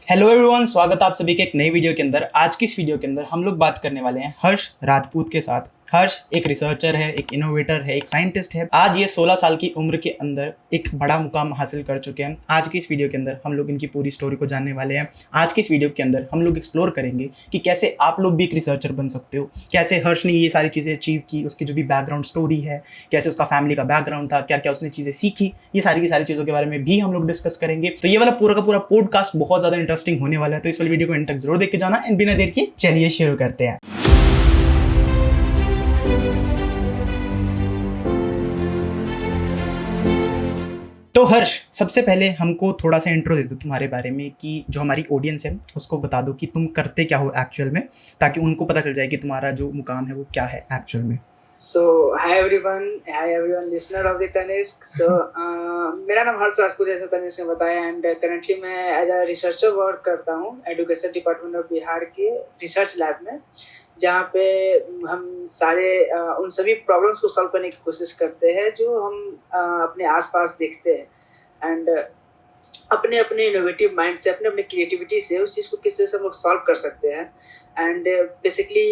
Hello everyone, स्वागत है आप सभी के एक नई वीडियो के अंदर। आज की इस वीडियो के अंदर हम लोग बात करने वाले हैं हर्ष राजपूत के साथ। हर्ष एक रिसर्चर है, एक इनोवेटर है, एक साइंटिस्ट है। आज ये 16 साल की उम्र के अंदर एक बड़ा मुकाम हासिल कर चुके हैं। आज की इस वीडियो के अंदर हम लोग इनकी पूरी स्टोरी को जानने वाले हैं। आज की इस वीडियो के अंदर हम लोग एक्सप्लोर करेंगे कि कैसे आप लोग भी एक रिसर्चर बन सकते हो, कैसे हर्ष ने ये सारी चीज़ें अचीव की, उसकी जो भी बैकग्राउंड स्टोरी है, कैसे उसका फैमिली का बैकग्राउंड था, क्या क्या उसने चीज़ें सीखी, ये सारी की सारी चीज़ों के बारे में भी हम लोग डिस्कस करेंगे। तो ये वाला पूरा का पूरा पॉडकास्ट बहुत ज़्यादा इंटरेस्टिंग होने वाला है, तो इस वाली वीडियो को एंड तक जरूर देख के जाना। एंड बिना देर के चलिए शुरू करते हैं। तो हर्ष, सबसे पहले हमको थोड़ा सा इंट्रो दे दो तुम्हारे बारे में, कि जो हमारी ऑडियंस है उसको बता दो कि तुम करते क्या हो एक्चुअल में, ताकि उनको पता चल जाए कि तुम्हारा जो मुकाम है वो क्या है एक्चुअल में। So hi everyone, listener of the Tanishq. मेरा नाम हर्ष राजपूत, जैसे तनिष्क ने बताया, एंड करंटली मैं एज अ रिसर्चर वर्क करता हूँ एजुकेशन डिपार्टमेंट ऑफ बिहार के रिसर्च लैब में, जहाँ पे हम सारे उन सभी प्रॉब्लम्स को सॉल्व करने की कोशिश करते हैं जो हम अपने आसपास देखते हैं, एंड अपने अपने इनोवेटिव माइंड से, अपने अपने क्रिएटिविटी से उस चीज़ को किस तरह से हम लोग सॉल्व कर सकते हैं, एंड बेसिकली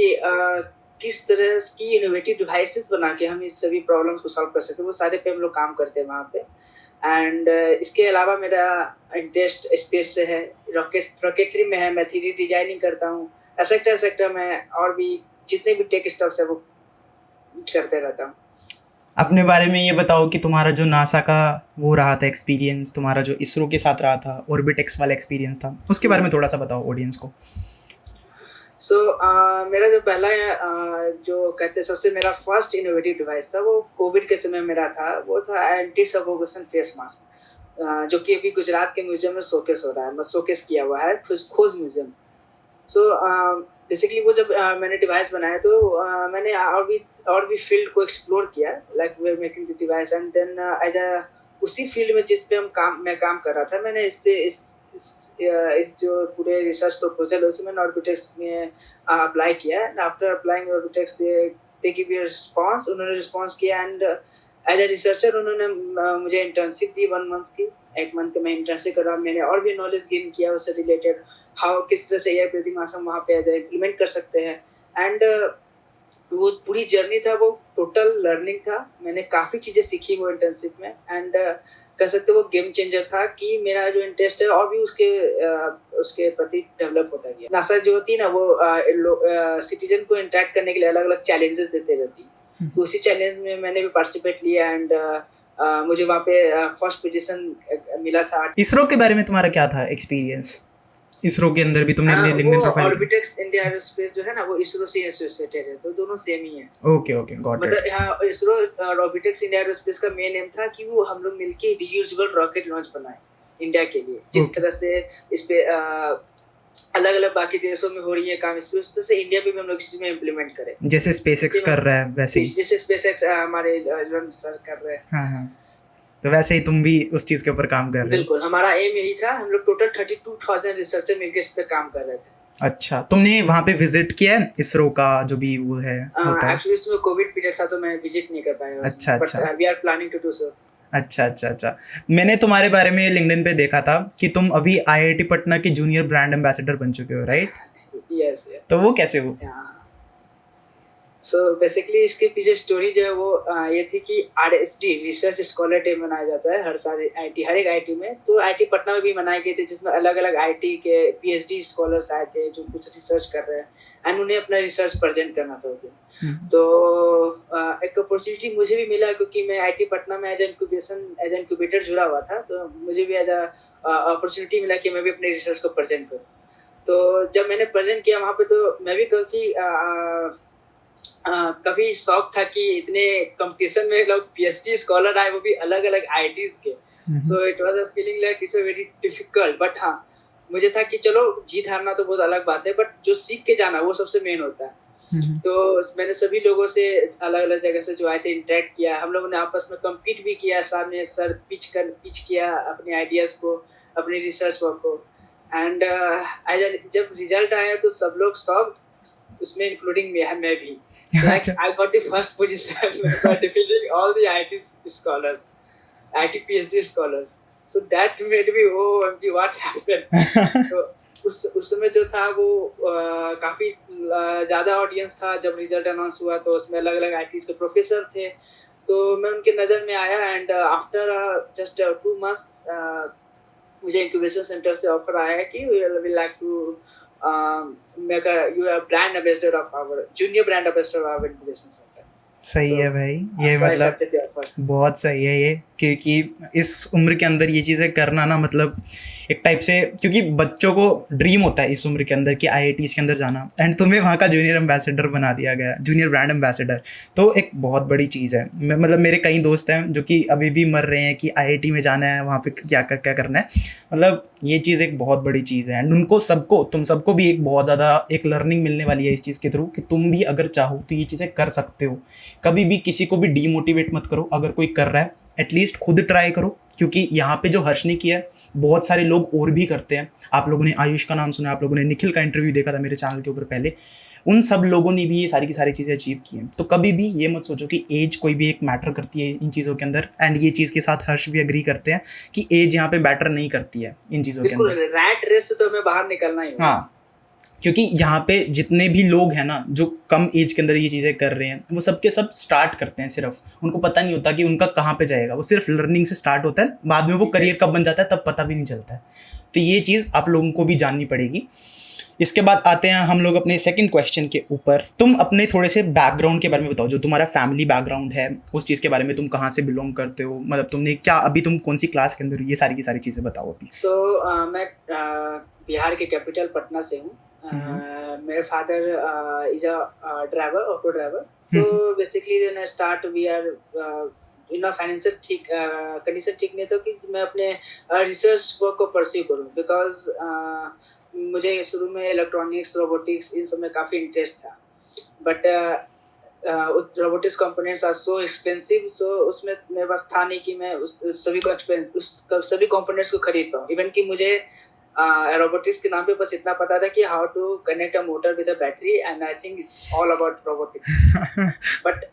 किस तरह की इनोवेटिव डिवाइसेस बना के हम इस सभी प्रॉब्लम्स को सॉल्व कर सकते हैं, वो सारे पे हम लोग काम करते हैं वहाँ पे। एंड इसके अलावा मेरा इंटरेस्ट स्पेस से है, रॉकेटरी में है, मैं 3D डिजाइनिंग करता हूँ, एक्सेट्रा मैं और भी जितने भी टेक स्टफ्स है वो करते रहता हूँ। अपने बारे में ये बताओ कि तुम्हारा जो नासा का वो रहा था एक्सपीरियंस, तुम्हारा जो इसरो के साथ रहा था ऑर्बिटेक्स वाला एक्सपीरियंस था, उसके बारे में थोड़ा सा बताओ ऑडियंस को। मेरा जो पहला जो कहते सबसे मेरा फर्स्ट इनोवेटिव डिवाइस था वो कोविड के समय मेरा था, वो था एंटी सफोकेशन फेस मास्क, जो कि अभी गुजरात के म्यूजियम में शोकेस हो रहा है, शोकेस किया हुआ है खोज म्यूजियम। बेसिकली वो जब मैंने डिवाइस बनाया तो मैंने और भी फील्ड को एक्सप्लोर किया, like we are making the device, and then as a उसी फील्ड में जिस पे मैं काम कर रहा था, मैंने इस जो पूरे रिसर्च प्रपोजल है उसे मैंने ऑर्बिटेक्स में अप्लाई किया, and after applying Orbitex they give me response, उन्होंने रिस्पांस किया, एंड एज अ रिसर्चर उन्होंने मुझे इंटर्नशिप दी 1 मंथ की। 1 मंथ का मैं इंटर्नशिप कर रहा, मैंने और भी नॉलेज गेन किया उससे रिलेटेड, हाउ किस तरह से एयर ब्रीथिंग हम वहाँ पे एज इम्प्लीमेंट कर सकते हैं, एंड वो पूरी जर्नी था, वो टोटल लर्निंग था। मैंने काफ़ी चीज़ें सीखी वो इंटर्नशिप में, एंड कह सकते वो गेम चेंजर था कि मेरा जो इंटरेस्ट है और भी उसके प्रति डेवलप होता गया। नासा जो होती है ना, वो सिटीजन को इंटरेक्ट करने के लिए अलग अलग चैलेंजेस देते रहती है, तो उसी चैलेंज में मैंने भी पार्टिसिपेट लिया, एंड मुझे वहाँ पे फर्स्ट पोजीशन मिला था। इसरो के बारे में तुम्हारा क्या था एक्सपीरियंस? इसरो के अंदर भी तुमने लिंक्डइन प्रोफाइल, ऑर्बिटेक्स इंडिया एरोस्पेस जो है ना, वो इसरो से एसोसिएटेड है, तो दोनों सेम ही है। Okay got it. मतलब यहाँ इसरो ऑर्बिटेक्स इंडिया एरोस्पेस का मेन एम था कि वो हम लोग मिलके रियूजेबल रॉकेट लॉन्च बनाए इंडिया के लिए, जिस तरह से इस पे अलग अलग बाकी देशों में हो रही है काम, इस पे उस तरह से इंडिया पे भी हम लोग इस चीज में इम्प्लीमेंट करें, जैसे स्पेसएक्स कर रहा है वैसे ही, जैसे स्पेसएक्स हमारे एलन सर कर रहे हैं। हाँ, तो वैसे ही तुम भी उस चीज के ऊपर काम कर रहे हो? बिल्कुल, हमारा एम यही था, हम लोग टोटल 32,000 रिसर्चर मिलकर इस पे काम कर रहे थे। अच्छा, तुमने वहाँ पे विजिट किया है इसरो का जो भी वो है होता है? एक्चुअली इसमें कोविड पीरियड था तो मैं विजिट नहीं कर पाया। अच्छा, but we are planning to do so. अच्छा, मैंने तुम्हारे बारे में लिंक्डइन पे देखा था कि तुम अभी आईआईटी पटना के जूनियर ब्रांड एम्बेसडर बन चुके हो, राइट? यस। तो वो कैसे हो? सो बेसिकली इसके पीछे स्टोरी जो है वो ये थी कि RSD रिसर्च स्कॉलर डे मनाया जाता है हर एक आईटी में, तो आईटी पटना में भी मनाए गए थे, जिसमें अलग अलग आईटी के PhD स्कॉलर्स आए थे जो कुछ रिसर्च कर रहे हैं, एंड उन्हें अपना रिसर्च प्रेजेंट करना था उसे। तो एक अपॉर्चुनिटी मुझे भी मिला, क्योंकि मैं आईटी पटना में एज इंक्यूबेटर जुड़ा हुआ था, तो मुझे भी एज अपॉर्चुनिटी मिला कि मैं भी अपने रिसर्च को प्रेजेंट करूँ। तो जब मैंने प्रेजेंट किया वहाँ पे, तो मैं भी कभी शौक था कि इतने कंपटीशन में लोग PhD स्कॉलर आए, वो भी अलग अलग IITs के। So it was a feeling like it's very difficult, but हाँ मुझे था कि चलो जीत हारना तो बहुत अलग बात है, बट जो सीख के जाना वो सबसे मेन होता है। तो मैंने सभी लोगों से अलग अलग जगह से जो आए थे इंटरेक्ट किया, हम लोगों ने आपस में कम्पीट भी किया, सामने सर पिच किया अपने आइडियाज को, अपनी रिसर्च वर्क को, एंड जब रिजल्ट आया तो सब लोग उसमें इंक्लूडिंग मैं भी, like I got the first position by defeating all the IT PhD scholars. So that made me, OMG, what happened? So उस समय जो था वो काफ़ी ज़्यादा ऑडियंस था। जब रिजल्ट अनाउंस हुआ तो उसमें अलग-अलग आईटीज़ के प्रोफ़ेसर थे, तो मैं उनके नज़र में आया एंड आफ्टर जस्ट 2 मंथ्स मुझे इंक्यूबेशन सेंटर से ऑफर आया है कि we like to make you are brand ambassador of our junior brand ambassador of our incubation centre. सही सो है भाई, ये सो आई मतलब एक्सेप्टेड द ऑफर। बहुत सही है ये, क्योंकि इस उम्र के अंदर ये चीज़ें करना ना, मतलब एक टाइप से, क्योंकि बच्चों को ड्रीम होता है इस उम्र के अंदर कि आईआईटीज़ के अंदर जाना, एंड तुम्हें वहाँ का जूनियर एम्बेसडर बना दिया गया, जूनियर ब्रांड एम्बेसडर। तो एक बहुत बड़ी चीज़ है। मतलब मेरे कई दोस्त हैं जो कि अभी भी मर रहे हैं कि आईआईटी में जाना है, वहाँ पे क्या क्या करना है। मतलब ये चीज़ एक बहुत बड़ी चीज़ है, एंड उनको सबको, तुम सबको भी एक बहुत ज़्यादा एक लर्निंग मिलने वाली है इस चीज़ के थ्रू, कि तुम भी अगर चाहो तो ये चीज़ें कर सकते हो। कभी भी किसी को भी डीमोटिवेट मत करो, अगर कोई कर रहा है एटलीस्ट खुद ट्राई करो, क्योंकि यहाँ पे जो हर्ष ने किया है बहुत सारे लोग और भी करते हैं। आप लोगों ने आयुष का नाम सुना, आप लोगों ने निखिल का इंटरव्यू देखा था मेरे चैनल के ऊपर पहले, उन सब लोगों ने भी ये सारी की सारी चीज़ें अचीव की हैं। तो कभी भी ये मत सोचो कि एज कोई भी एक मैटर करती है इन चीज़ों के अंदर, एंड ये चीज़ के साथ हर्ष भी एग्री करते हैं कि एज यहाँ पे मैटर नहीं करती है इन चीज़ों के बिल्कुल, अंदर। रैट रेस से तो हमें बाहर निकलना ही होगा। हाँ, क्योंकि यहाँ पे जितने भी लोग हैं ना जो कम एज के अंदर ये चीज़ें कर रहे हैं, वो सब के सब स्टार्ट करते हैं, सिर्फ उनको पता नहीं होता कि उनका कहाँ पे जाएगा। वो सिर्फ लर्निंग से स्टार्ट होता है, बाद में वो करियर कब बन जाता है तब पता भी नहीं चलता है। तो ये चीज़ आप लोगों को भी जाननी पड़ेगी। इसके बाद आते हैं हम लोग अपने सेकंड क्वेश्चन के ऊपर। तुम अपने थोड़े से बैकग्राउंड के बारे में बताओ, जो तुम्हारा फैमिली बैकग्राउंड है उस चीज़ के बारे में, तुम कहाँ से बिलोंग करते हो, मतलब तुमने क्या, अभी तुम कौन सी क्लास के अंदर हो, ये सारी की सारी चीज़ें बताओ अभी। सो मैं बिहार के कैपिटल पटना से हूँ। मेरे father is a driver, auto driver. So basically when I start we are financial ठीक कंडीशन ठीक नहीं था कि मैं अपने रिसर्च वर्क को परस्यू करूँ, बिकॉज मुझे शुरू में इलेक्ट्रॉनिक्स, रोबोटिक्स इन सब में काफ़ी इंटरेस्ट था। But robotics components are so expensive, so उसमें मेरे पास था नहीं कि मैं उस सभी कंपोनेंट्स को खरीद पाऊँ। इवन कि मुझे रोबोटिक्स के नाम पे बस इतना पता था कि how to connect a motor with a battery, and I think it's all about robotics. But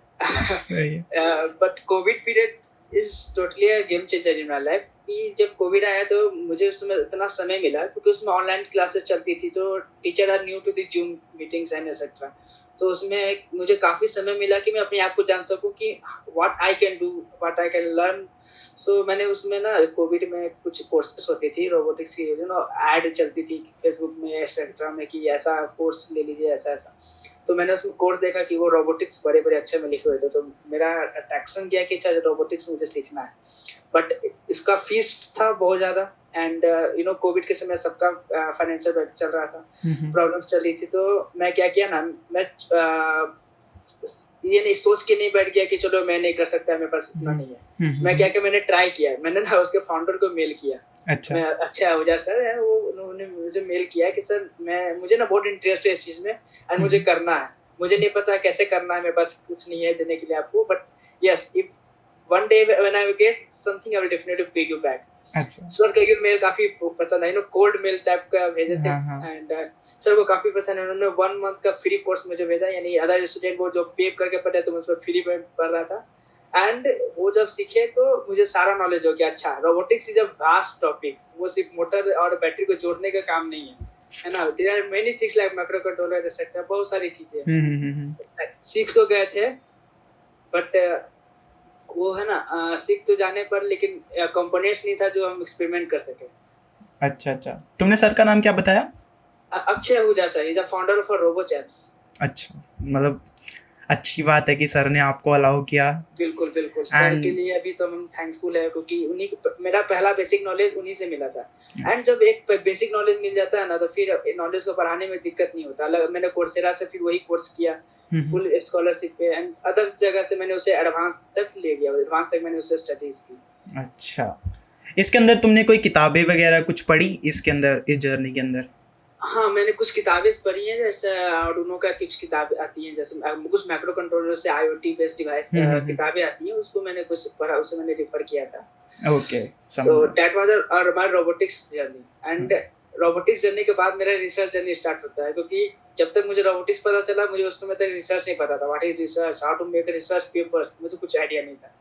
but COVID period is totally a game changer in my life. कि जब कोविड आया तो मुझे उसमें इतना समय मिला, क्योंकि उसमें ऑनलाइन क्लासेस चलती थी, तो teacher are new to the Zoom meetings and etcetera. तो उसमें मुझे काफ़ी समय मिला कि मैं अपने आप को जान सकूं कि what I can do, what I can learn. So मैंने उसमें ना कोविड में कुछ कोर्सेस होती थी रोबोटिक्स की, ऐड चलती थी फेसबुक में एक्सेट्रा में कि ऐसा कोर्स ले लीजिए, ऐसा ऐसा। तो मैंने उसमें कोर्स देखा कि वो रोबोटिक्स बड़े बड़े अक्षर में लिखे हुए थे, तो मेरा अट्रैक्शन किया कि अच्छा रोबोटिक्स मुझे सीखना है। बट इसका फीस था बहुत ज़्यादा, एंड कोविड के समय सबका फाइनेंशियल चल रहा था, प्रॉब्लम्स चल रही थी। तो मैं क्या किया ना, मैं ये नहीं सोच के नहीं बैठ गया कि चलो मैं नहीं कर सकता, मेरे पास इतना नहीं है। मैं क्या मैंने ट्राई किया, मैंने ना उसके फाउंडर को मेल किया। अच्छा, मैं अच्छा आहूजा सर है वो, उन्होंने मुझे मेल किया कि सर मुझे ना बहुत इंटरेस्ट है इस चीज़ में, एंड मुझे करना है। मुझे नहीं पता कैसे करना है, मेरे पास कुछ नहीं है देने के लिए आपको, but yes, if one day when I will get something I will definitely pay you back. अच्छा, सर का ये मेल काफी पसंद है, कोल्ड मेल टाइप का भेजे थे, एंड सर को काफी पसंद है। उन्होंने 1 मंथ का फ्री कोर्स मुझे भेजा, यानी अदर स्टूडेंट वो जो पे करके पढ़े तो मैं उस पर फ्री में पढ़ रहा था। एंड वो जब सीखे तो मुझे सारा नॉलेज हो गया। अच्छा, robotics is a vast topic, वो सिर्फ मोटर और बैटरी को जोड़ने का काम नहीं है ना। There are many things like micro controller etcetera, बहुत सारी चीजें सीख तो गए थे, बट वो है ना सीख तो जाने पर, लेकिन कंपोनेंट्स नहीं था जो हम एक्सपेरिमेंट कर सके। अच्छा अच्छा, तुमने सर का नाम क्या बताया? Akshay Ahuja sir, is a founder of Robochaps. अच्छा, मतलब अच्छी बात है कि सर ने आपको अलाउ किया। बिल्कुल बिल्कुल, सर के लिए अभी तो हम थैंकफुल है, क्योंकि उन्हीं मेरा पहला बेसिक नॉलेज उन्हीं से मिला था। एंड जब एक बेसिक नॉलेज मिल जाता है ना, तो फिर नॉलेज को बढ़ाने में दिक्कत नहीं होता। मैंने कोर्सेरा से फिर वही कोर्स किया फुल स्कॉलरशिप पे, एंड अदर जगह से मैंने उसे एडवांस तक ले गया, एडवांस तक मैंने उसे स्टडीज की। अच्छा, इसके अंदर तुमने कोई किताबें वगैरह कुछ पढ़ी इसके अंदर, इस जर्नी के अंदर? हाँ, मैंने कुछ किताबें पढ़ी हैं, जैसे आर्डुइनो का कुछ किताबें आती हैं, जैसे कुछ माइक्रो कंट्रोलर से आईओटी बेस्ड डिवाइस किताबें आती हैं, उसको मैंने कुछ पढ़ा, उसे मैंने रेफर किया था। Okay, so that was my robotics journey. And robotics journey के बाद मेरा रिसर्च जर्नी स्टार्ट होता है, क्योंकि जब तक मुझे रोबोटिक्स पता चला, मुझे उस समय तक रिसर्च नहीं पता था। What is research, how to make research papers, मुझे कुछ आइडिया नहीं था।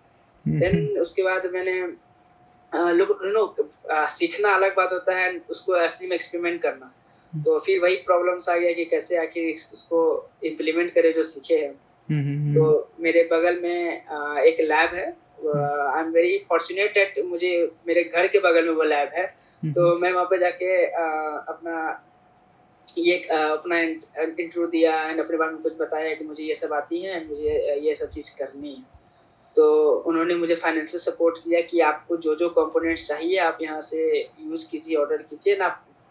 देन उसके बाद मैंने सीखना अलग बात होता है, उसको असली में एक्सपेरिमेंट करना। तो फिर वही प्रॉब्लम्स आ गया कि कैसे आखिर उसको इम्प्लीमेंट करें जो सीखे हैं। तो मेरे बगल में एक लैब है, I am very fortunate that मुझे मेरे घर के बगल में वो लैब है। तो मैं वहाँ पे जाके अपना अपना इंट्रो दिया एंड अपने बारे में कुछ बताया कि मुझे ये सब आती है एंड मुझे ये सब चीज़ करनी है। तो उन्होंने मुझे फाइनेंशियल सपोर्ट किया कि आपको जो जो कंपोनेंट्स चाहिए आप यहाँ से यूज़ कीजिए, ऑर्डर कीजिए ना,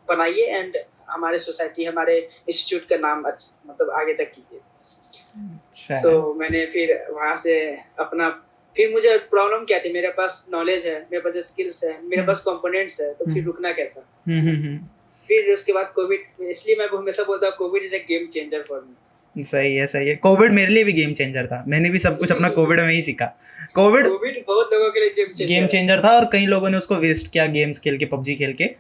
बनाइए एंड हमारे सोसाइटी हमारे इंस्टीट्यूट का नाम मतलब आगे तक कीजिए। सो मैंने फिर वहाँ से अपना, फिर मुझे प्रॉब्लम क्या थी, मेरे पास नॉलेज है, मेरे पास स्किल्स है, मेरे पास कंपोनेंट्स है, तो फिर रुकना कैसा। फिर उसके बाद कोविड, इसलिए मैं हमेशा बोलता हूँ Covid is a game changer for me. सही है, सही है। कोविड मेरे लिए भी गेम चेंजर था, मैंने भी सब कुछ अपना कोविड में ही सीखा। कोविड बहुत लोगों के लिए गेम चेंजर था और कई लोगों ने उसको वेस्ट किया, गेम्स खेल के, पबजी खेल के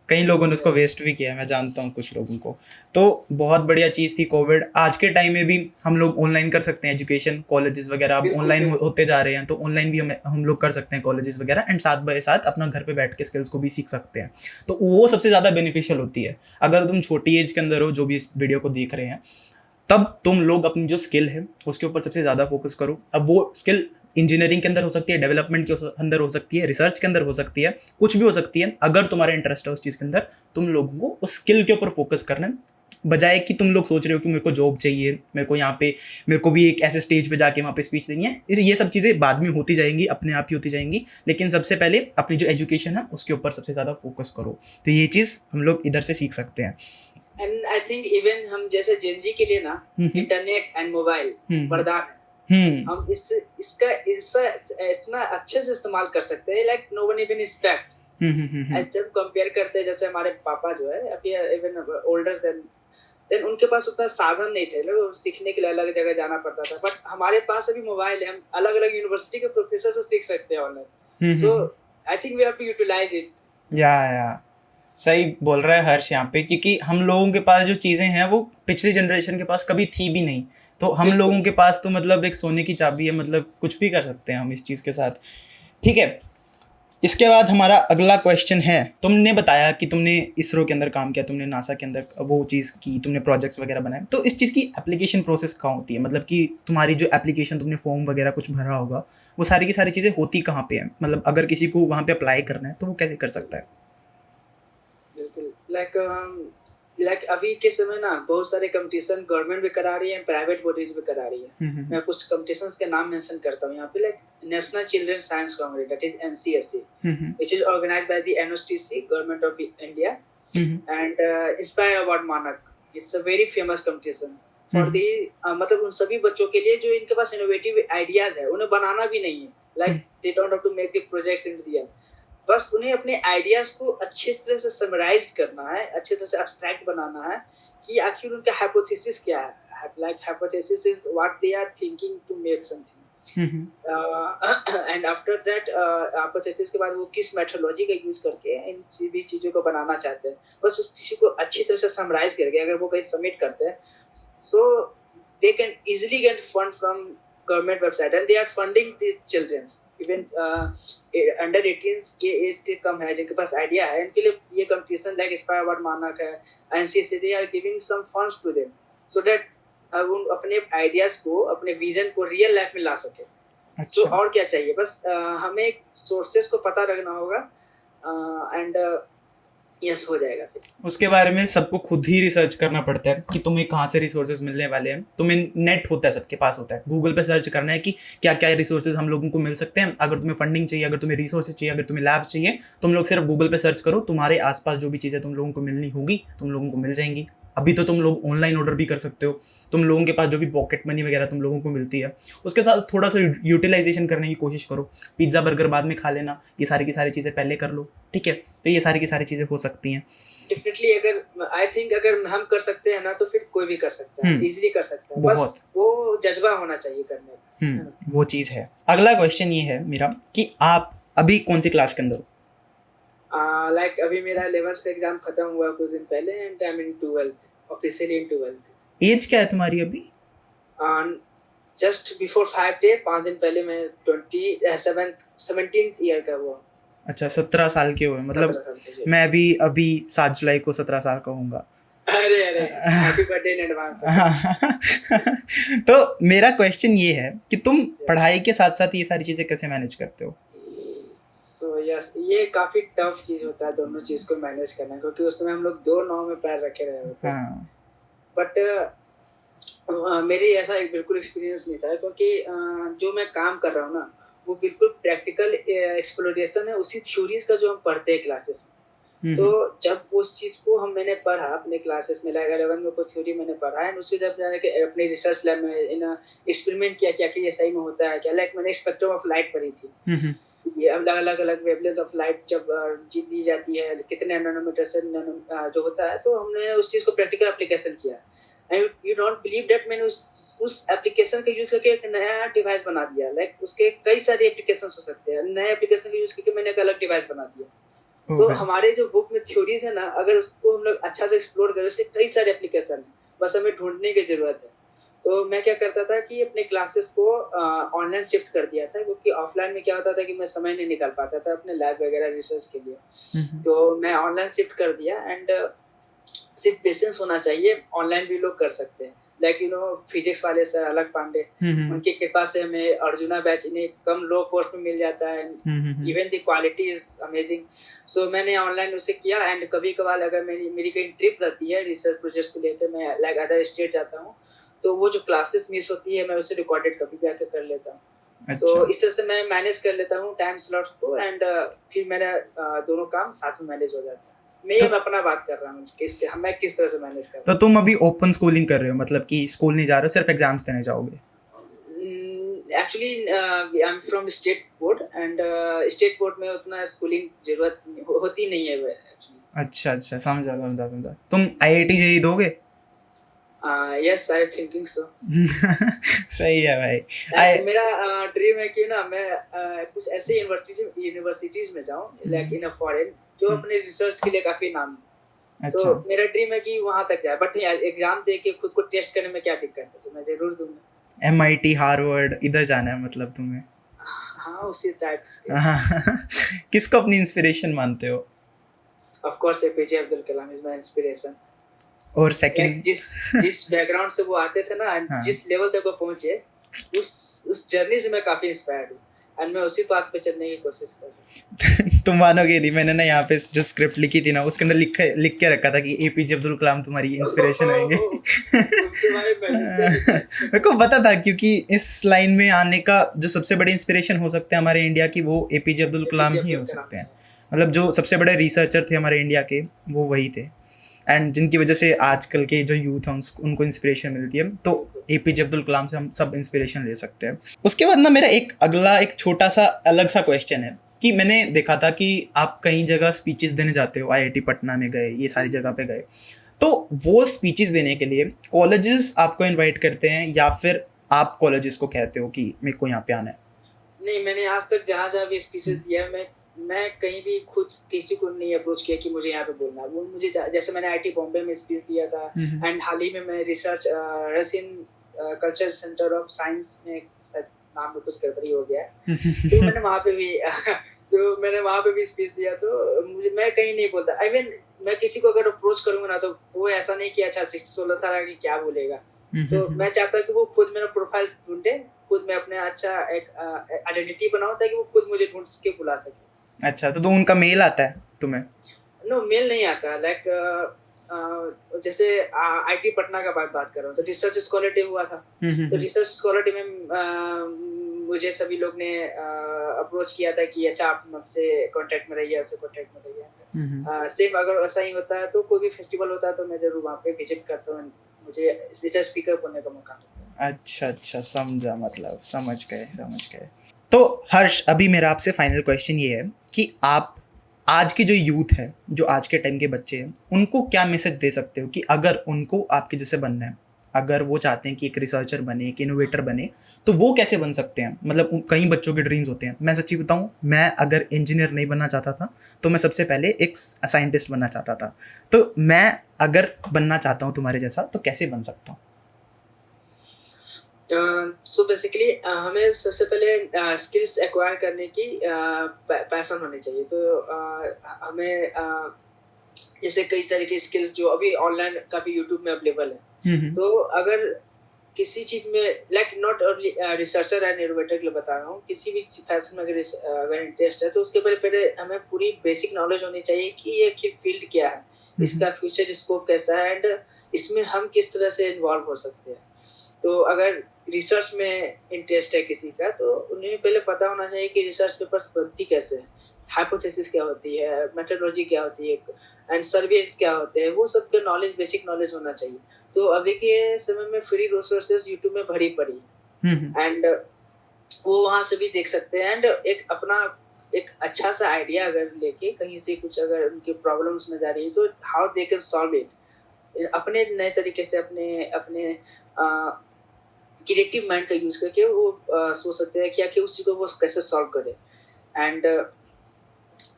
कई लोगों ने उसको वेस्ट भी किया, मैं जानता हूँ कुछ लोगों को। तो बहुत बढ़िया चीज़ थी कोविड। आज के टाइम में भी हम लोग ऑनलाइन कर सकते हैं एजुकेशन, कॉलेजेस वगैरह अब ऑनलाइन होते जा रहे हैं, तो ऑनलाइन भी हम लोग कर सकते हैं कॉलेजेस वगैरह, एंड साथ बाय साथ अपना घर पे बैठ के स्किल्स को भी सीख सकते हैं। तो वो सबसे ज़्यादा बेनिफिशियल होती है। अगर तुम छोटी एज के अंदर हो, जो भी इस वीडियो को देख रहे हैं, तब तुम लोग अपनी जो स्किल है उसके ऊपर सबसे ज़्यादा फोकस करो। अब वो स्किल इंजीनियरिंग के अंदर हो सकती है, डेवलपमेंट के अंदर हो सकती है, रिसर्च के अंदर हो सकती है, कुछ भी हो सकती है। अगर तुम्हारा इंटरेस्ट है उस चीज़ के अंदर, तुम लोगों को उस स्किल के ऊपर फोकस करना है, बजाय कि तुम लोग सोच रहे हो कि मेरे को जॉब चाहिए, मेरे को यहाँ पे, मेरे को भी एक ऐसे स्टेज पे जाके वहाँ पे स्पीच देनी है। ये सब चीज़ें बाद में होती जाएंगी, अपने आप ही होती जाएंगी, लेकिन सबसे पहले अपनी जो एजुकेशन है उसके ऊपर सबसे ज़्यादा फोकस करो। तो ये चीज़ हम लोग इधर से सीख सकते हैं। एंड आई थिंक इवन हम जैसे जेनजी के लिए ना इंटरनेट एंड मोबाइल वरदान है। हम इसका इतना अच्छे से इस्तेमाल कर सकते हैं, like no one even expect. ऐसे हम कंपेयर करते हैं, जैसे हमारे पापा जो है अभी इवन ओल्डर देन उनके पास उतना साधन नहीं थे, लोग सीखने के लिए अलग जगह जाना पड़ता था। बट हमारे पास अभी मोबाइल है, हम अलग अलग यूनिवर्सिटी के प्रोफेसर से सीख सकते हैं online. So I think we have to utilise it. या सही बोल रहा है हर्ष यहाँ पे, क्योंकि हम लोगों के पास जो चीज़ें हैं वो पिछली जनरेशन के पास कभी थी भी नहीं। तो हम लोगों के पास तो मतलब एक सोने की चाबी है, मतलब कुछ भी कर सकते हैं हम इस चीज़ के साथ। ठीक है, इसके बाद हमारा अगला क्वेश्चन है, तुमने बताया कि तुमने इसरो के अंदर काम किया, तुमने नासा के अंदर वो चीज़ की, तुमने प्रोजेक्ट्स वगैरह बनाए, तो इस चीज़ की एप्लीकेशन प्रोसेस कहाँ होती है? मतलब कि तुम्हारी जो एप्लीकेशन, तुमने फॉर्म वगैरह कुछ भरा होगा, वो सारी की सारी चीज़ें होती कहाँ पे हैं? मतलब अगर किसी को वहाँ पे अप्लाई करना है तो वो कैसे कर सकता है? बिल्कुल, लाइक अभी के समय ना बहुत सारे कंपटीशन गवर्नमेंट भी करा रही है, प्राइवेट बॉडीज भी करा रही है। मैं कुछ कंपटीशंस के नाम मेंशन करता हूँ यहाँ पे, like national children science Congress, that is NCSC, which is organized by the NOSTC, Government of India, and Inspire Award Manak. It's a very famous competition for the मतलब उन सभी बच्चों के लिए जो इनके पास इनोवेटिव आइडियाज है, उन्हें बनाना भी नहीं है, like they don't have to make the projects in real, बस उन्हें अपने आइडियाज को अच्छे तरह से समराइज करना है, अच्छे तरह से एब्स्ट्रैक्ट बनाना है कि आखिर उनका हाइपोथेसिस क्या है। Like hypothesis is what they are thinking to make something, and after that hypothesis के बाद वो किस मेथोडोलॉजी का यूज करके इन सभी चीज़ों को बनाना चाहते हैं, बस उस किसी को अच्छी तरह से समराइज करके अगर वो कहीं सबमिट करते हैं, so they can easily get fund from government website and they are funding this childrens. Even under 18 के एज के कम है जिनके पास आइडिया है, इनके लिए ये कंपटीशन लाइक इंस्पायर अवार्ड मानक है, NCSC, they are giving some funds to them so that वो अपने आइडियाज को, अपने विजन को रियल लाइफ में ला सके। तो और क्या चाहिए, बस हमें सोर्सेस को पता रखना होगा एंड यस हो जाएगा। फिर उसके बारे में सबको खुद ही रिसर्च करना पड़ता है कि तुम्हें कहाँ से रिसोर्सेज मिलने वाले हैं। तुम्हें नेट होता है, सबके पास होता है, गूगल पे सर्च करना है कि क्या क्या रिसोर्सेज हम लोगों को मिल सकते हैं। अगर तुम्हें फंडिंग चाहिए, अगर तुम्हें रिसोर्सेज चाहिए, अगर तुम्हें लैब चाहिए, तुम लोग सिर्फ गूगल पे सर्च करो, तुम्हारे आसपास जो भी चीज़ें तुम लोगों को मिलनी होगी तुम लोगों को मिल जाएंगी। अभी तो तुम लोग ऑनलाइन ऑर्डर भी कर सकते हो, तुम लोगों के पास जो भी पॉकेट मनी वगैरह तुम लोगों को मिलती है उसके साथ थोड़ा सा यूटिलाइजेशन करने की कोशिश करो। पिज्ज़ा बर्गर बाद में खा लेना, ये सारी की सारी चीज़ें पहले कर लो, ठीक है? तो ये सारी की सारी चीज़ें हो सकती हैं डेफिनेटली। अगर आई थिंक अगर हम कर सकते हैं ना तो फिर कोई भी कर सकता है, इजीली कर सकता है, बस वो जज्बा होना चाहिए करने का। वो चीज़ है। अगला क्वेश्चन ये है मेरा कि आप अभी कौन सी क्लास के अंदर हो? लाइक अभी मेरा 11th का एग्जाम खत्म हुआ कुछ दिन पहले and I am in 12th, officially in 12th। Age क्या है तुम्हारी अभी? जस्ट बिफोर 5 डे, 5 दिन पहले मैं 17th ईयर का हुआ। अच्छा, 17 साल के हुए, मतलब मैं भी अभी 7 जुलाई को 17 साल का होऊंगा। अरे अरे, हैप्पी बर्थडे इन एडवांस। तो मेरा क्वेश्चन ये है कि तुम पढ़ाई के साथ साथ ये सारी चीजें कैसे मैनेज करते हो? सो यस, ये काफी टफ चीज होता है दोनों चीज को मैनेज करना, क्योंकि उस समय हम लोग दो नाव में पैर रखे रहे होते हैं। हाँ। बट मेरी ऐसा एक बिल्कुल एक्सपीरियंस नहीं था, क्योंकि जो मैं काम कर रहा हूँ ना, वो बिल्कुल प्रैक्टिकल एक्सप्लोरेशन है उसी थ्योरीज का जो हम पढ़ते हैं क्लासेस में। तो जब उस चीज को मैंने पढ़ा अपने क्लासेस में, लाइक 11 में कोई थ्योरी मैंने पढ़ा है, उसके जब जाने के अपने रिसर्च लैब में इन एक्सपेरिमेंट किया कि ये सही में होता है क्या। लाइक मैंने स्पेक्ट्रम ऑफ लाइट पढ़ी थी, ये अलग अलग वेवलेंथ ऑफ लाइट जब दी जाती है, कितने नैनोमीटर से जो होता है, तो हमने उस चीज को प्रैक्टिकल एप्लीकेशन किया। And you don't believe that मैंने उस एप्लीकेशन का यूज करके एक नया डिवाइस बना दिया। लाइक उसके कई सारे एप्लीकेशन हो सकते हैं, नए एप्लीकेशन का यूज करके मैंने एक अलग डिवाइस बना दिया। तो हमारे जो बुक में थ्योरीज है ना, अगर उसको हम लोग अच्छा से एक्सप्लोर करें, उसके कई सारे एप्लीकेशन है, बस हमें ढूंढने की जरूरत है। तो मैं क्या करता था कि अपने क्लासेस को ऑनलाइन शिफ्ट कर दिया था, क्योंकि ऑफलाइन में क्या होता था कि मैं समय नहीं निकाल पाता था अपने लैब वगैरह रिसर्च के लिए। तो मैं ऑनलाइन शिफ्ट कर दिया। एंड सिर्फ पेशेंस होना चाहिए, ऑनलाइन भी लोग कर सकते हैं। लाइक फिजिक्स वाले सर अलग पांडे, उनकी कृपा से हमें अर्जुना बैच इन्हें कम लो कॉस्ट में मिल जाता है। Even the quality is amazing. So मैंने ऑनलाइन उसे किया। एंड कभी कभार अगर मेरी कहीं ट्रिप रहती है रिसर्च प्रोजेक्ट को लेकर, मैं लाइक अदर स्टेट जाता हूँ, तो वो जो क्लासेस मिस होती है मैं उसे रिकॉर्डेड कभी भी आके कर लेता हूँ। अच्छा। तो इस तरह से मैं मैनेज कर लेता हूँ टाइम स्लॉट्स को। एंड फिर मेरा दोनों काम साथ में मैनेज हो जाता है। मैं अपना बात कर रहा हूँ मैं किस तरह से मैनेज कर रहा हूँ। तो तुम अभी ओपन स्कूलिंग कर रहे हो, मतलब कि स्कूल नहीं जा रहे हो, सिर्फ एग्जाम्स देने जाओगे? Actually I am from state board, and state board में उतना स्कूलिंग जरूरत होती नहीं है एक्चुअली। अच्छा, समझा। तुम IIT जेईई दोगे? Yes, I thinking so. सही है भाई। मेरा ड्रीम है कि ना मैं कुछ ऐसे यूनिवर्सिटीज में जाऊं, लाइक इन अ फॉरेन, जो अपने रिसर्च के लिए काफी नाम। अच्छा। तो मेरा ड्रीम है कि वहां तक जाए। बट एग्जाम दे के खुद को टेस्ट करने में क्या दिक्कत है, तो मैं जरूर दूंगा। MIT, हार्वर्ड, इधर जाना है मतलब तुम्हें? हाँ, उसी टाइप से। किसको अपनी इंस्पिरेशन मानते हो? Of course APJ Abdul Kalam is my inspiration. और सेकंड? जिस बैकग्राउंड से वो आते थे ना, हाँ। जिस लेवल तक वो पहुंचे, उस जर्नी से मैं काफी इंस्पायर्ड हूँ। एंड मैं उसी पाथ पे चलने की कोशिश कर रहा हूँ। तुम मानोगे नहीं, मैंने ना यहाँ पे जो स्क्रिप्ट लिखी थी ना, उसके अंदर लिख के रखा था कि APJ अब्दुल कलाम तुम्हारी इंस्पिरेशन होंगे। मेरे को पता था, क्योंकि इस लाइन में आने का जो सबसे बड़े इंस्पिरेशन हो सकते हैं हमारे इंडिया की, वो APJ अब्दुल कलाम ही हो सकते हैं। मतलब जो सबसे बड़े रिसर्चर थे हमारे इंडिया के, वो वही थे। एंड जिनकी वजह से आजकल के जो यूथ हैं उनको इंस्पिरेशन मिलती है। तो APJ अब्दुल कलाम से हम सब इंस्पिरेशन ले सकते हैं। उसके बाद ना मेरा एक छोटा सा अलग सा क्वेश्चन है कि मैंने देखा था कि आप कई जगह स्पीचेस देने जाते हो, IIT पटना में गए, ये सारी जगह पे गए, तो वो स्पीचेस देने के लिए कॉलेजेस आपको इनवाइट करते हैं या फिर आप कॉलेजेस को कहते हो कि मेरे को यहाँ पे आना है? नहीं, मैंने आज तक जहाँ भी स्पीचेस दिया, मैं कहीं भी खुद किसी को नहीं अप्रोच किया कि मुझे यहाँ पे बोलना है। वो मुझे, जैसे मैंने IIT बॉम्बे में स्पीच दिया था, एंड हाल ही में मैं research Russian culture centre of science में, नाम में कुछ गड़बड़ी हो गया है, तो मैंने वहाँ पे भी स्पीच दिया। तो मैं कहीं नहीं बोलता। आई मीन मैं किसी को अगर अप्रोच करूंगा ना, तो वो ऐसा नहीं कि अच्छा 16 साल आगे क्या बोलेगा। तो मैं चाहता हूँ कि वो खुद मेरा प्रोफाइल ढूंढे, खुद मैं अपने अच्छा एक आइडेंटिटी बनाऊं, ताकि वो खुद मुझे ढूंढ के बुला सके। अच्छा, तो उनका मेल आता है तुम्हें? नो, मेल नहीं आता। लाइक जैसे IIT पटना का बात कर रहा हूँ, तो रिसर्च स्कॉलर डे हुआ था। तो रिसर्च स्कॉलर डे में मुझे सभी लोग ने अप्रोच किया था कि अच्छा आप मुझसे कांटेक्ट में रहिए, उससे कांटेक्ट में रहिए। सेम अगर ऐसा ही होता है, तो कोई भी फेस्टिवल होता है, तो मैं जरूर वहाँ पे विजिट करता हूँ, मुझे स्पीचर स्पीकर बनने का मौका मिलता है। अच्छा, समझा, मतलब समझ गए। तो हर्ष, अभी मेरा आपसे फाइनल क्वेश्चन ये है कि आप आज की जो यूथ है, जो आज के टाइम के बच्चे हैं, उनको क्या मैसेज दे सकते हो कि अगर उनको आपके जैसे बनना है, अगर वो चाहते हैं कि एक रिसर्चर बने, एक इनोवेटर बने, तो वो कैसे बन सकते हैं? मतलब कई बच्चों के ड्रीम्स होते हैं। मैं सच्ची बताऊं, मैं अगर इंजीनियर नहीं बनना चाहता था, तो मैं सबसे पहले एक साइंटिस्ट बनना चाहता था। तो मैं अगर बनना चाहता हूँ तुम्हारे जैसा, तो कैसे बन सकता हूँ? सो बेसिकली हमें सबसे पहले स्किल्स एक्वायर करने की पैशन होनी चाहिए। तो हमें जैसे कई तरह के स्किल्स जो अभी ऑनलाइन काफी यूट्यूब में अवेलेबल है। तो अगर किसी चीज में like not researcher and innovator के लिए बता रहा हूँ, किसी भी फैशन में अगर इंटरेस्ट है तो उसके पहले हमें पूरी बेसिक नॉलेज होनी चाहिए कि ये फील्ड क्या है, इसका फ्यूचर स्कोप कैसा है, एंड इसमें हम किस तरह से इन्वॉल्व हो सकते हैं। तो अगर रिसर्च में इंटरेस्ट है किसी का तो उन्हें पहले पता होना चाहिए कि रिसर्च पेपर्स बनती कैसे है, हाइपोथेसिस क्या होती है, मेथोडोलॉजी क्या होती है, एंड सर्वेज क्या होते हैं, वो सब का नॉलेज, बेसिक नॉलेज होना चाहिए। तो अभी के समय में फ्री रिसोर्सेज यूट्यूब में भरी पड़ी है, एंड वो वहाँ से भी देख सकते हैं, एंड एक अच्छा सा आइडिया अगर लेके कहीं से कुछ अगर उनकी प्रॉब्लम्स नजर आ रही है तो how they can solve it, अपने नए तरीके से अपने क्रिएटिव माइंड का यूज करके वो सोच सकते हैं कि उस चीज को वो कैसे सॉल्व करे, एंड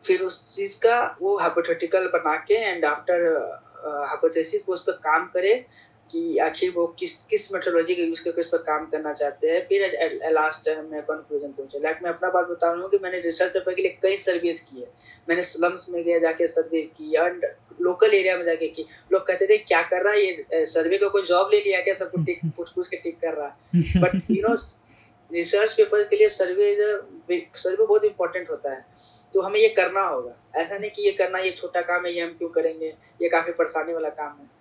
फिर उस चीज का वो हाइपोथेटिकल बना के एंड आफ्टर हाइपोथेसिस वो उस पर काम करे कि आखिर वो किस मेथोडोलॉजी का यूज करके उस पर काम करना चाहते हैं, फिर लास्ट टाइम में कंक्लूजन पहुंचे। लाइक मैं अपना बात बता रहा हूँ कि मैंने रिसर्च पेपर के लिए कई सर्वेस की है, मैंने स्लम्स में गया जाके सर्वे की एंड लोकल एरिया में जाके की। लोग कहते थे क्या कर रहा है ये, सर्वे का कोई जॉब ले लिया क्या, सबको टिक पूछ के टिक कर रहा है। But you know research paper के लिए सर्वे बहुत इंपॉर्टेंट होता है, तो हमें ये करना होगा। ऐसा नहीं कि ये करना ये छोटा काम है, ये हम क्यों करेंगे, ये काफी परेशानी वाला काम है।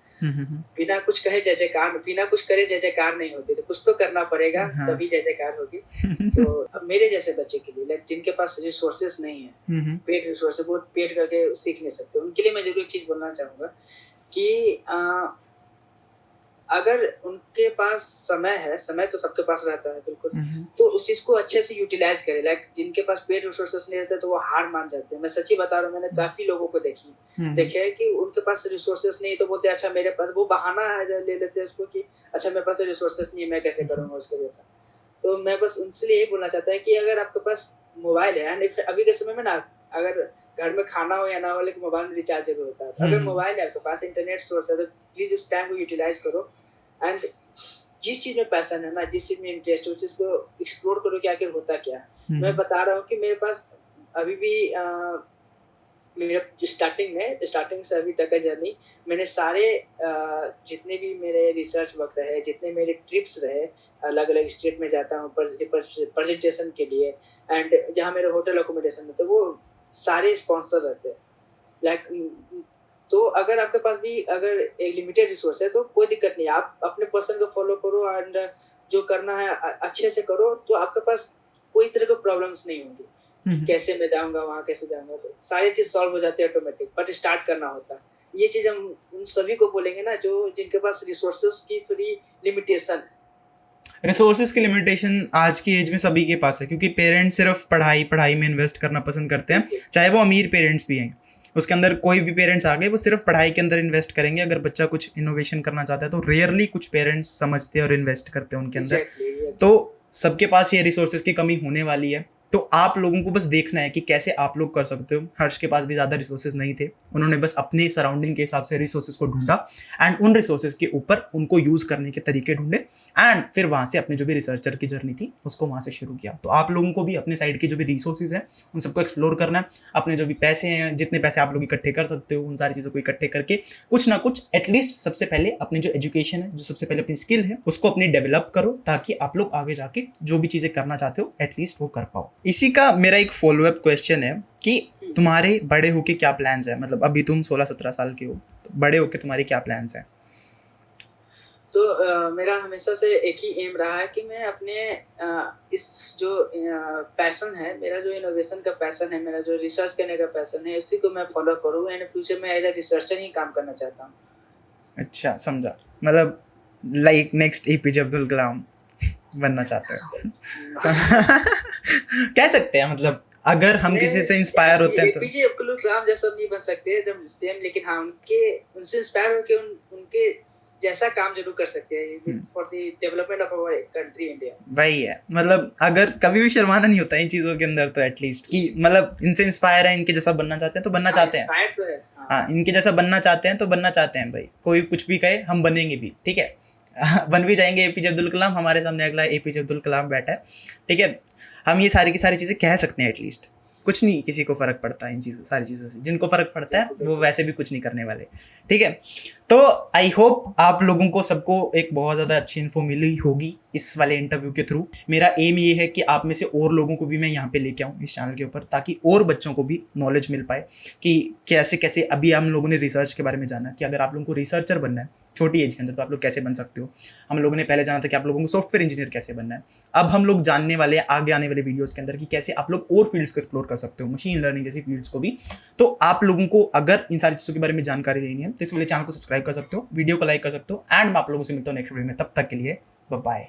बिना कुछ कहे जय जयकार, बिना कुछ करे जय जयकार नहीं होती, तो कुछ तो करना पड़ेगा, तभी जय जयकार होगी। तो अब मेरे जैसे बच्चे के लिए लाइक जिनके पास रिसोर्सेस नहीं है, पेड रिसोर्सेस, वो पेड करके सीख नहीं सकते, उनके लिए मैं जरूर एक चीज बोलना चाहूंगा कि अगर उनके पास समय है, समय तो सबके पास रहता है बिल्कुल, तो उस चीज को अच्छे से यूटिलाइज करे। लाइक जिनके पास पेड रिसोर्सेस नहीं रहते तो वो हार मान जाते हैं। मैं सच्ची बता रहा हूँ, मैंने काफी लोगों को देखे है कि उनके पास रिसोर्सेस नहीं तो बोलते अच्छा मेरे पास, वो बहाना ले लेते हैं उसको कि अच्छा मेरे पास रिसोर्सेस नहीं है, मैं कैसे करूंगा उसके जैसा। तो मैं बस उनसे यही बोलना चाहता है कि अगर आपके पास मोबाइल है, अभी के समय में ना, अगर घर में खाना हो या ना हो लेकिन मोबाइल में रिचार्ज जरूर होता है, अगर मोबाइल है आपके पास, इंटरनेट सोर्स है, तो प्लीज उस टाइम को यूटिलाइज करो एंड जिस चीज में पैशन है ना, जिस चीज में इंटरेस्ट है, उस चीज को एक्सप्लोर करो कि आखिर होता क्या है। मैं बता रहा हूँ कि मेरे पास अभी भी मेरे स्टार्टिंग से अभी तक का जर्नी, मैंने सारे जितने भी मेरे रिसर्च वर्क रहे, जितने मेरे ट्रिप्स रहे, अलग अलग स्टेट में जाता हूँ प्रेजेंटेशन के लिए, एंड जहाँ मेरे होटल अकोमोडेशन में, तो वो सारे स्पॉन्सर रहते हैं। लाइक तो अगर आपके पास भी अगर एक लिमिटेड रिसोर्स है तो कोई दिक्कत नहीं, आप अपने पर्सन को फॉलो करो एंड जो करना है अच्छे से करो, तो आपके पास कोई तरह की प्रॉब्लम्स नहीं होंगी। कैसे मैं जाऊंगा वहाँ, कैसे जाऊंगा, तो सारी चीज सॉल्व हो जाती है ऑटोमेटिक, बट स्टार्ट करना होता है। ये चीज हम उन सभी को बोलेंगे ना जो जिनके पास रिसोर्सेज की थोड़ी लिमिटेशन है। रिसोर्सेज की लिमिटेशन आज की एज में सभी के पास है, क्योंकि पेरेंट्स सिर्फ पढ़ाई में इन्वेस्ट करना पसंद करते हैं, चाहे वो अमीर पेरेंट्स भी हैं। उसके अंदर कोई भी पेरेंट्स आ गए वो सिर्फ पढ़ाई के अंदर इन्वेस्ट करेंगे। अगर बच्चा कुछ इनोवेशन करना चाहता है तो रेयरली कुछ पेरेंट्स समझते हैं और इन्वेस्ट करते हैं उनके अंदर। तो सबके पास ये रिसोर्सेज की कमी होने वाली है, तो आप लोगों को बस देखना है कि कैसे आप लोग कर सकते हो। हर्ष के पास भी ज़्यादा रिसोर्सेज नहीं थे, उन्होंने बस अपने सराउंडिंग के हिसाब से रिसोर्सेज को ढूंढा एंड उन रिसोर्सेज के ऊपर उनको यूज़ करने के तरीके ढूंढे एंड फिर वहाँ से अपने जो भी रिसर्चर की जर्नी थी उसको वहाँ से शुरू किया। तो आप लोगों को भी अपने साइड के जो भी रिसोर्सेज हैं उन सबको एक्सप्लोर करना है। अपने जो भी पैसे हैं, जितने पैसे आप लोग इकट्ठे कर सकते हो, उन सारी चीज़ों को इकट्ठे करके कुछ ना कुछ एटलीस्ट सबसे पहले अपनी जो एजुकेशन है, जो सबसे पहले अपनी स्किल है, उसको अपनी डेवलप करो, ताकि आप लोग आगे जाके जो भी चीज़ें करना चाहते हो एटलीस्ट वो कर पाओ। इसी का मेरा एक फॉलोअप क्वेश्चन है कि तुम्हारे बड़े होके क्या प्लान्स हैं? मतलब अभी तुम 16-17 साल के हो, तो बड़े होके तुम्हारे क्या प्लान्स हैं? तो मेरा हमेशा से एक ही एम रहा है कि मैं अपने इस जो पैशन है, मेरा जो इनोवेशन का पैशन है, मेरा जो रिसर्च करने का पैशन है, इसी को मैं फॉलो करूँ एंड फ्यूचर में एज ए रिसर्चर ही काम करना चाहता हूँ। अच्छा, समझा। मतलब like next APJ Abdul Kalam बनना चाहते हो? कह सकते हैं, मतलब अगर हम किसी से इंस्पायर होते हैं तो एपीजे अब्दुल कलाम जैसा नहीं बन सकते एकदम सेम, लेकिन हाँ उनसे इंस्पायर होकर उनके जैसा काम जरूर कर सकते हैं for the development of our country India. वही है, मतलब अगर कभी भी शर्माना नहीं होता इन चीज़ों के अंदर, तो एटलीस्ट कि मतलब इनसे इंस्पायर है, इनके जैसा बनना चाहते हैं तो बनना चाहते हैं। हाँ, इनके जैसा बनना चाहते हैं तो बनना चाहते हैं भाई। कोई कुछ भी कहे हम बनेंगे भी, ठीक है। बन भी जाएंगे एपीजे अब्दुल कलाम। हमारे सामने अगला एपीजे अब्दुल कलाम बैठा है, ठीक है। हम ये सारी की सारी चीज़ें कह सकते हैं एटलीस्ट, कुछ नहीं किसी को फर्क पड़ता है इन चीज़ों सारी चीज़ों से। जिनको फर्क पड़ता है वो वैसे भी कुछ नहीं करने वाले, ठीक है। तो आई होप आप लोगों को सबको एक बहुत ज़्यादा अच्छी इन्फो मिली होगी इस वाले इंटरव्यू के थ्रू। मेरा एम ये है कि आप में से और लोगों को भी मैं यहाँ पे लेके आऊँ इस चैनल के ऊपर, ताकि और बच्चों को भी नॉलेज मिल पाए कि कैसे कैसे। अभी हम लोगों ने रिसर्च के बारे में जाना कि अगर आप लोगों को रिसर्चर बनना है छोटी एज के अंदर तो आप लोग कैसे बन सकते हो। हम लोगों ने पहले जाना था कि आप लोगों को सॉफ्टवेयर इंजीनियर कैसे बनना है। अब हम लोग जानने वाले हैं आगे आने वाले वीडियोस के अंदर कि कैसे आप लोग और फील्ड्स को एक्सप्लोर कर सकते हो, मशीन लर्निंग जैसी फील्ड्स को भी। तो आप लोगों को अगर इन सारी चीज़ों के बारे में जानकारी लेनी है तो इस वाले चैनल को सब्सक्राइब कर सकते हो, वीडियो को लाइक कर सकते हो। एंड मैं आप लोगों से मिलता हूँ नेक्स्ट वीडियो में, तब तक के लिए बाय बाय।